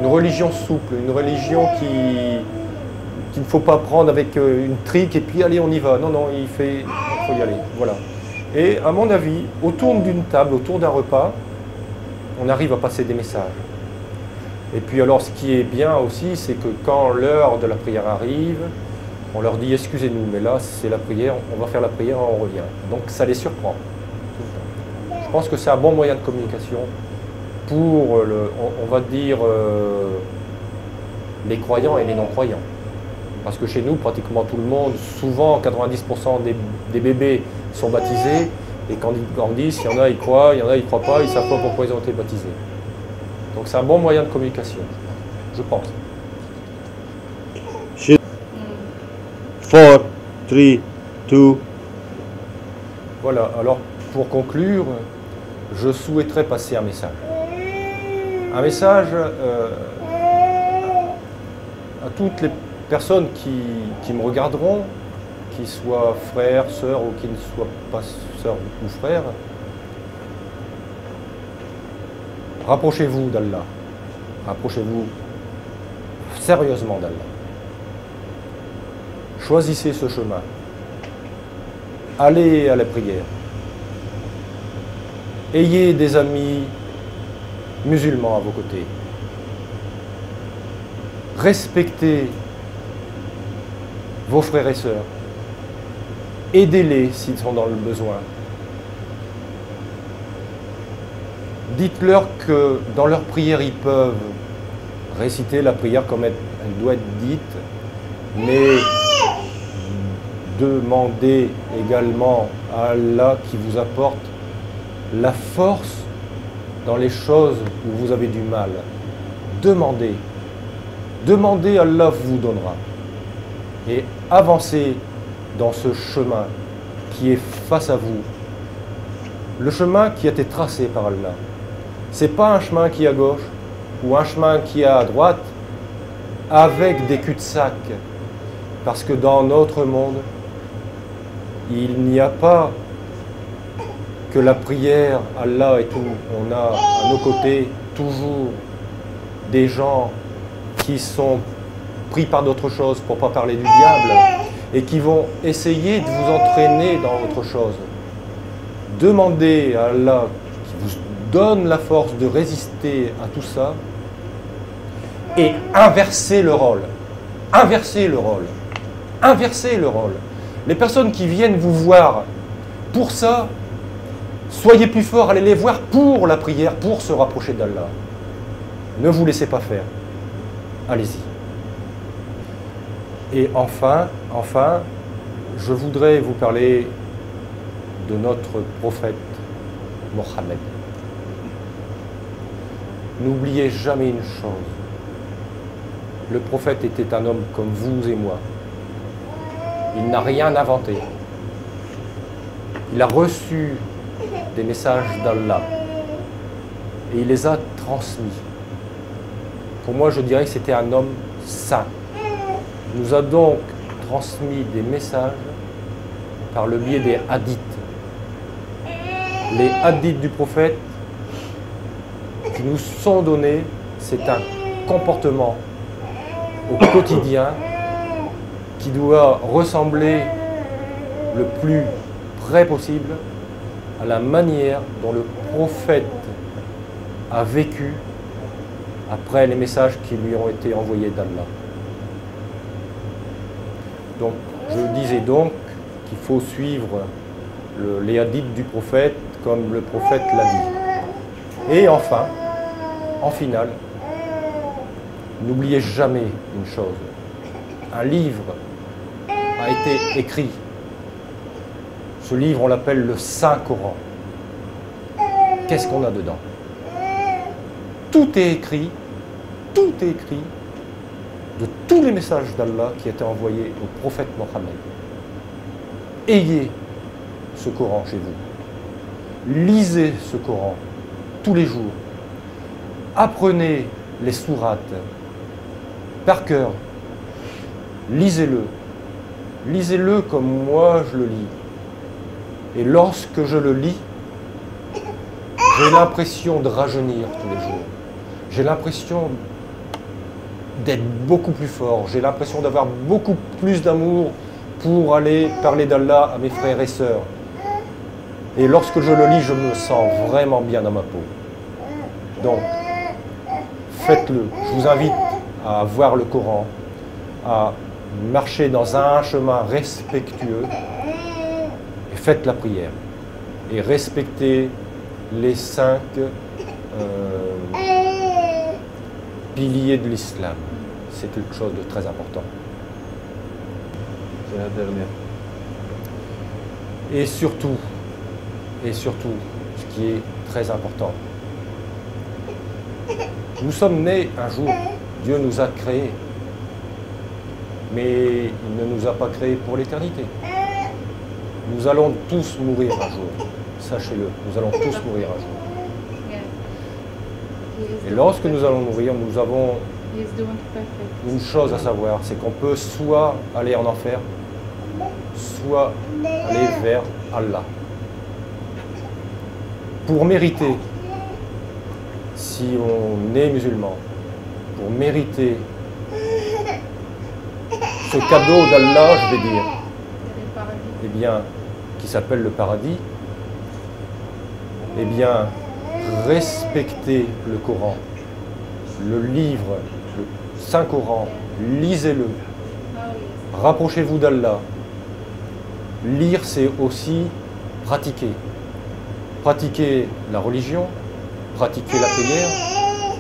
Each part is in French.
une religion souple, une religion qu'il ne faut pas prendre avec une trique et puis allez, on y va. Non, non, il faut y aller. Voilà. Et à mon avis, autour d'une table, autour d'un repas, on arrive à passer des messages. Et puis alors, ce qui est bien aussi, c'est que quand l'heure de la prière arrive, on leur dit excusez-nous, mais là c'est la prière, on va faire la prière, on revient. Donc ça les surprend. Je pense que c'est un bon moyen de communication pour, on va dire, les croyants et les non-croyants. Parce que chez nous, pratiquement tout le monde, souvent 90% des bébés sont baptisés, et quand ils grandissent, il y en a, ils croient, il y en a, ils ne croient pas, ils ne savent pas pourquoi ils ont été baptisés. Donc c'est un bon moyen de communication, je pense. 4, 3, 2. Voilà, alors pour conclure, je souhaiterais passer un message. Un message à toutes les personnes qui me regarderont, qu'ils soient frères, sœurs ou qui ne soient pas sœurs ou frères. Rapprochez-vous d'Allah. Rapprochez-vous sérieusement d'Allah. Choisissez ce chemin. Allez à la prière. Ayez des amis musulmans à vos côtés. Respectez vos frères et sœurs. Aidez-les s'ils sont dans le besoin. Dites-leur que dans leur prière, ils peuvent réciter la prière comme elle doit être dite, mais demandez également à Allah qui vous apporte la force dans les choses où vous avez du mal. Demandez. Demandez, Allah vous donnera. Et avancez dans ce chemin qui est face à vous. Le chemin qui a été tracé par Allah. Ce n'est pas un chemin qui est à gauche ou un chemin qui est à droite avec des cul-de-sac. Parce que dans notre monde, il n'y a pas que la prière, Allah et tout. On a à nos côtés toujours des gens qui sont pris par d'autres choses, pour ne pas parler du diable, et qui vont essayer de vous entraîner dans autre chose. Demandez à Allah qui vous donne la force de résister à tout ça et inversez le rôle. Inversez le rôle. Inversez le rôle. Les personnes qui viennent vous voir pour ça, soyez plus forts, allez les voir pour la prière, pour se rapprocher d'Allah. Ne vous laissez pas faire. Allez-y. Et enfin, je voudrais vous parler de notre prophète Mohammed. N'oubliez jamais une chose. Le prophète était un homme comme vous et moi. Il n'a rien inventé. Il a reçu des messages d'Allah et il les a transmis. Pour moi, je dirais que c'était un homme saint. Il nous a donc transmis des messages par le biais des hadiths. Les hadiths du prophète qui nous sont donnés, c'est un comportement au quotidien qui doit ressembler le plus près possible à la manière dont le prophète a vécu après les messages qui lui ont été envoyés d'Allah. Donc, je disais donc qu'il faut suivre les hadiths du prophète comme le prophète l'a dit. Et enfin, en finale, n'oubliez jamais une chose. Un livre a été écrit. Ce livre, on l'appelle le Saint-Coran. Qu'est-ce qu'on a dedans? Tout est écrit de tous les messages d'Allah qui étaient envoyés au prophète Mohammed. Ayez ce Coran chez vous. Lisez ce Coran tous les jours. Apprenez les sourates par cœur. Lisez-le. Lisez-le comme moi je le lis. Et lorsque je le lis, j'ai l'impression de rajeunir tous les jours. J'ai l'impression d'être beaucoup plus fort. J'ai l'impression d'avoir beaucoup plus d'amour pour aller parler d'Allah à mes frères et sœurs. Et lorsque je le lis, je me sens vraiment bien dans ma peau. Donc, faites-le. Je vous invite à voir le Coran, à marcher dans un chemin respectueux et faites la prière. Et respectez les 5 piliers de l'islam. C'est quelque chose de très important. C'est la dernière. Et surtout, ce qui est très important, nous sommes nés un jour, Dieu nous a créés, mais il ne nous a pas créés pour l'éternité. Nous allons tous mourir un jour, sachez-le, nous allons tous mourir un jour. Et lorsque nous allons mourir, nous avons une chose à savoir, c'est qu'on peut soit aller en enfer, soit aller vers Allah. Pour mériter, si on est musulman, pour mériter ce cadeau d'Allah, je vais dire, eh bien, qui s'appelle le paradis, eh bien, respectez le Coran, le livre, le Saint-Coran, lisez-le, rapprochez-vous d'Allah. Lire, c'est aussi pratiquer. Pratiquer la religion, pratiquer la prière,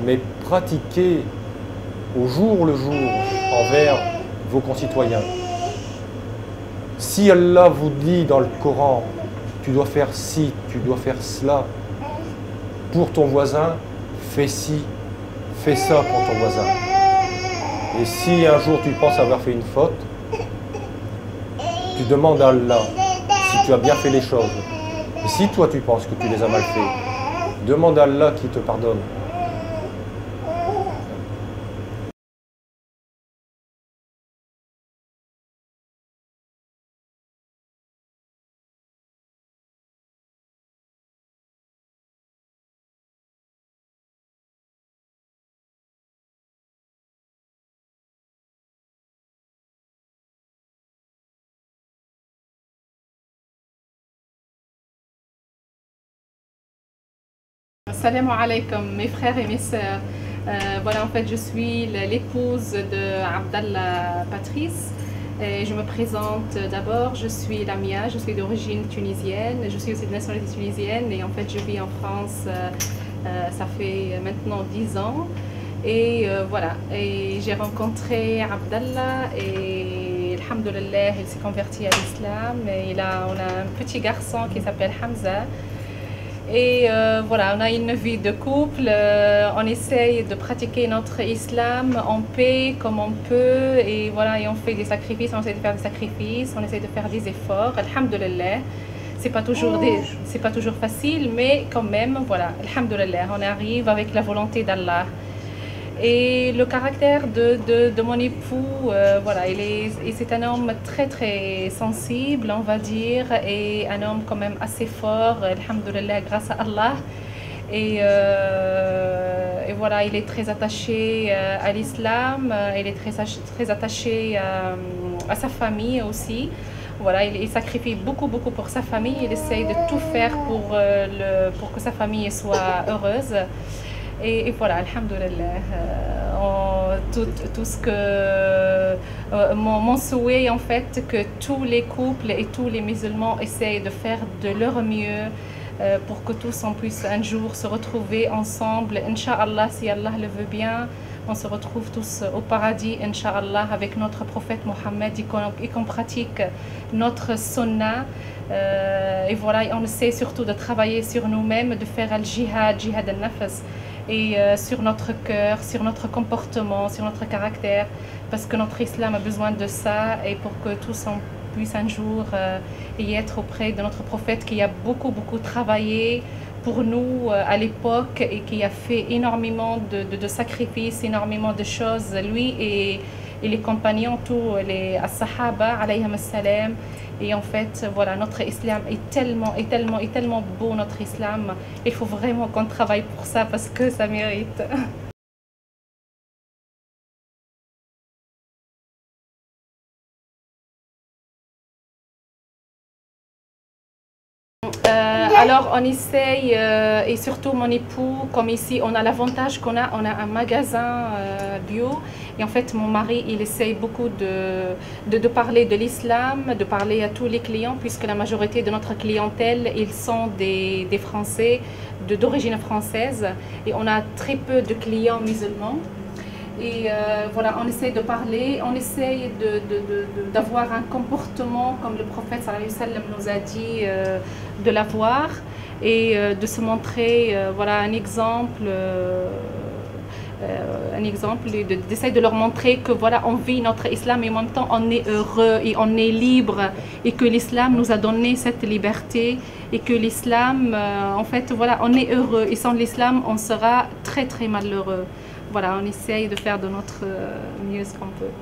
mais pratiquer au jour le jour envers vos concitoyens. Si Allah vous dit dans le Coran, tu dois faire ci, tu dois faire cela, pour ton voisin, fais ci, fais ça pour ton voisin. Et si un jour tu penses avoir fait une faute, tu demandes à Allah si tu as bien fait les choses. Et si toi tu penses que tu les as mal fait, demande à Allah qui te pardonne. Salam alaikum, mes frères et mes sœurs. Voilà, en fait, je suis l'épouse de Abdallah Patrice. Et je me présente d'abord, je suis Lamia, je suis d'origine tunisienne, je suis aussi de nationalité tunisienne et en fait, je vis en France, ça fait maintenant 10 ans. Et voilà, et j'ai rencontré Abdallah et alhamdoulilah, il s'est converti à l'islam. Et on a un petit garçon qui s'appelle Hamza. Et voilà, on a une vie de couple, on essaye de pratiquer notre islam en paix comme on peut et voilà, et on fait des sacrifices, on essaie de faire des sacrifices, on essaie de faire des efforts, alhamdoulilah. C'est pas toujours facile, mais quand même, voilà, alhamdoulilah, on arrive avec la volonté d'Allah. Et le caractère de mon époux, voilà, c'est un homme très très sensible, on va dire, et un homme quand même assez fort, alhamdoulilah, grâce à Allah. Et voilà, il est très attaché à l'islam, il est très attaché à sa famille aussi. Voilà, il sacrifie beaucoup pour sa famille, il essaye de tout faire pour que sa famille soit heureuse. Et voilà, alhamdoulilah, tout ce que mon souhait en fait, que tous les couples et tous les musulmans essayent de faire de leur mieux pour que tous on puisse un jour se retrouver ensemble, Inch'Allah, si Allah le veut bien. On se retrouve tous au paradis, Inch'Allah, avec notre prophète Mohammed et qu'on pratique notre sunnah. Et voilà, on essaie surtout de travailler sur nous-mêmes, de faire al-jihad al-nafs, et sur notre cœur, sur notre comportement, sur notre caractère, parce que notre islam a besoin de ça et pour que tous on puisse un jour y être auprès de notre prophète qui a beaucoup travaillé pour nous à l'époque et qui a fait énormément de sacrifices, énormément de choses, lui et les compagnons, tous les as-sahaba, alayhim as-salam. Et en fait, voilà, notre islam est tellement beau, notre islam. Il faut vraiment qu'on travaille pour ça parce que ça mérite. Alors on essaye, et surtout mon époux, comme ici on a l'avantage on a un magasin bio, et en fait mon mari il essaye beaucoup de parler de l'islam, de parler à tous les clients, puisque la majorité de notre clientèle ils sont des Français d'origine française, et on a très peu de clients musulmans. Et voilà, on essaie de parler, on essaie d'avoir un comportement comme le prophète sallallahu alayhi wa sallam nous a dit de l'avoir, et de se montrer voilà, un exemple, d'essayer de leur montrer que voilà, on vit notre islam et en même temps on est heureux et on est libre, et que l'islam nous a donné cette liberté, et que l'islam, en fait, voilà, on est heureux, et sans l'islam on sera très très malheureux. Voilà, on essaye de faire de notre mieux ce qu'on peut.